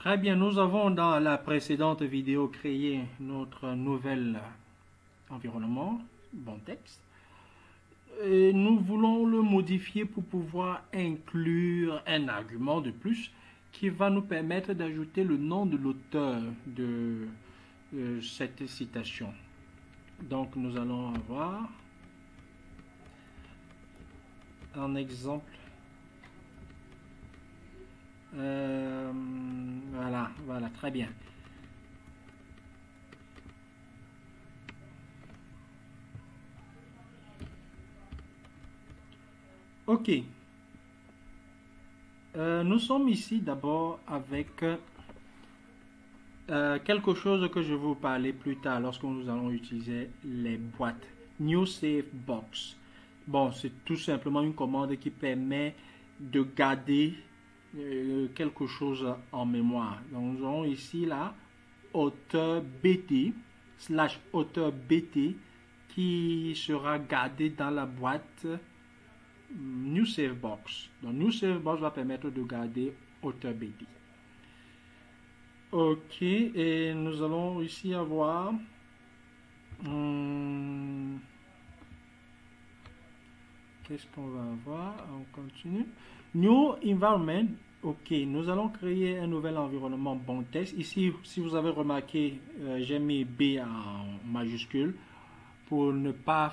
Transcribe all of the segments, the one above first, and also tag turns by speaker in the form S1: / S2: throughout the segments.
S1: Très bien, nous avons dans la précédente vidéo créé notre nouvel environnement, bon texte. Et nous voulons le modifier pour pouvoir inclure un argument de plus qui va nous permettre d'ajouter le nom de l'auteur de cette citation. Donc nous allons avoir un exemple. Voilà, très bien. Ok. Nous sommes ici d'abord avec quelque chose que je vais vous parler plus tard lorsque nous allons utiliser les boîtes. New Save Box. Bon, c'est tout simplement une commande qui permet de garder quelque chose en mémoire. Donc nous avons ici là auteur BT / auteur BT qui sera gardé dans la boîte New Save Box. Donc New Save Box va permettre de garder auteur BT. Ok, et nous allons ici avoir qu'est-ce qu'on va avoir? On continue. New Environment. Ok, nous allons créer un nouvel environnement bon texte. Ici, si vous avez remarqué, j'ai mis B en majuscule pour ne pas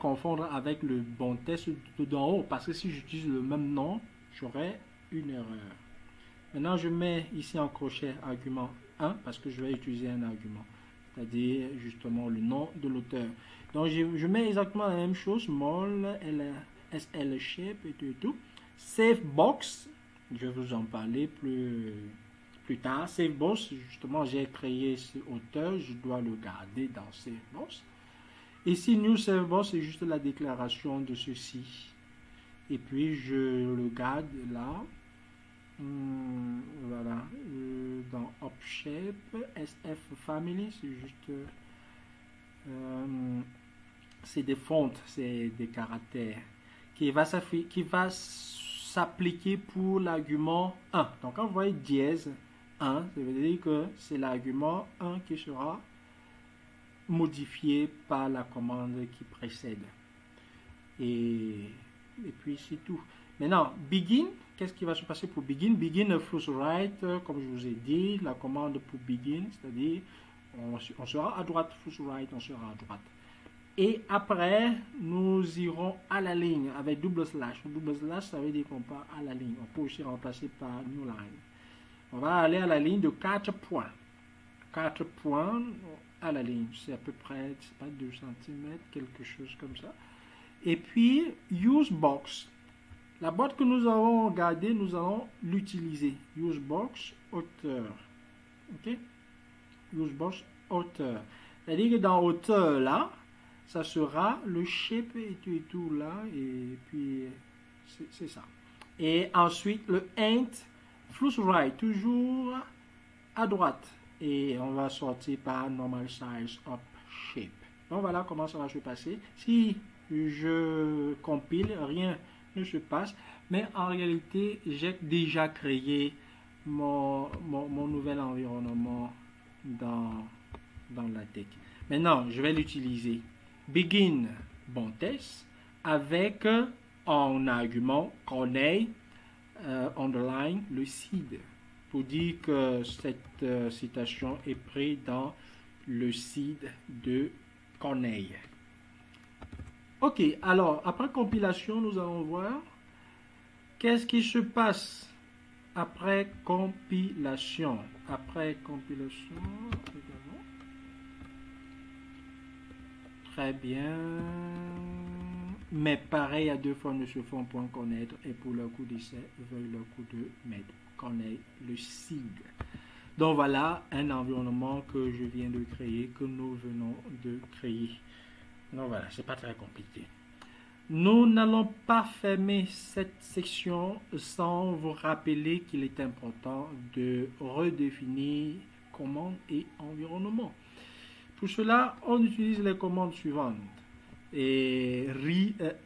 S1: confondre avec le bon texte d'en haut, parce que si j'utilise le même nom, j'aurai une erreur. Maintenant, je mets ici en crochet argument 1 parce que je vais utiliser un argument, c'est-à-dire justement le nom de l'auteur. Donc, je mets exactement la même chose, small, SL shape et tout. Save box, je vais vous en parler plus tard. Save box, justement, j'ai créé ce auteur, je dois le garder dans Save box. Ici, New Save box, c'est juste la déclaration de ceci. Et puis, je le garde là. Voilà, dans Upshape, SF Family, c'est juste c'est des fontes, c'est des caractères qui va s'appliquer pour l'argument 1. Donc quand vous voyez dièse 1, ça veut dire que c'est l'argument 1 qui sera modifié par la commande qui précède. Et puis c'est tout. Maintenant, begin, qu'est-ce qui va se passer pour begin? Begin first right, comme je vous ai dit, la commande pour begin, c'est-à-dire on sera à droite, first right, on sera à droite. Et après, nous irons à la ligne avec double slash. Double slash, ça veut dire qu'on part à la ligne. On peut aussi remplacer par new line. On va aller à la ligne de 4 points. 4 points à la ligne. C'est à peu près, je sais pas, 2 cm, quelque chose comme ça. Et puis, use box. La boîte que nous avons gardée, nous allons l'utiliser. Use box, auteur. Ok? Use box, auteur. C'est-à-dire que dans auteur, là, ça sera le shape et tout là. Et puis, c'est ça. Et ensuite, le int, flush right, toujours à droite. Et on va sortir par normal size up shape. Donc, voilà comment ça va se passer. Si je compile, rien ne se passe, mais en réalité j'ai déjà créé mon nouvel environnement dans la tech. Maintenant je vais l'utiliser. Begin bon test avec en argument Corneille underline le seed pour dire que cette citation est prise dans le seed de Corneille. Ok, alors, après compilation, nous allons voir qu'est-ce qui se passe après compilation. Après compilation, très bien. Mais pareil, à deux fois ne se font point connaître et pour le coup d'essai, veuillez le coup de mettre connaître le seed. Donc voilà un environnement que je viens de créer, que nous venons de créer. Donc voilà, c'est pas très compliqué. Nous n'allons pas fermer cette section sans vous rappeler qu'il est important de redéfinir commande et environnement. Pour cela, on utilise les commandes suivantes. Et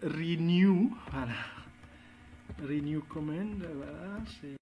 S1: renew, voilà. Renew command, voilà, c'est